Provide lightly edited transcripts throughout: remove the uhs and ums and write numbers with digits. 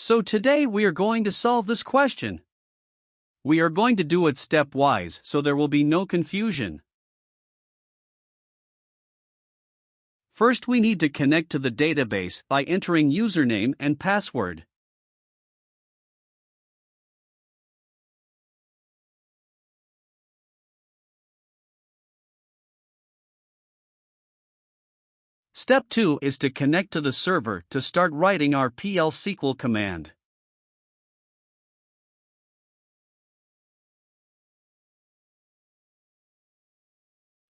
So today we are going to solve this question. We are going to do it stepwise so there will be no confusion. First, we need to connect to the database by entering username and password. Step 2 is to connect to the server to start writing our PL SQL command.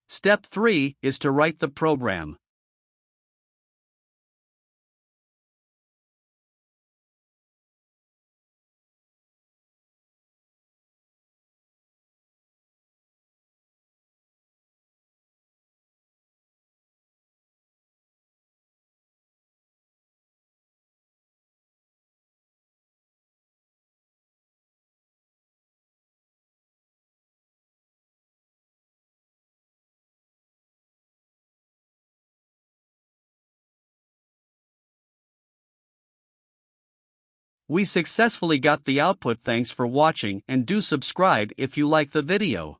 Step 3 is to write the program. We successfully got the output. Thanks for watching and do subscribe if you like the video.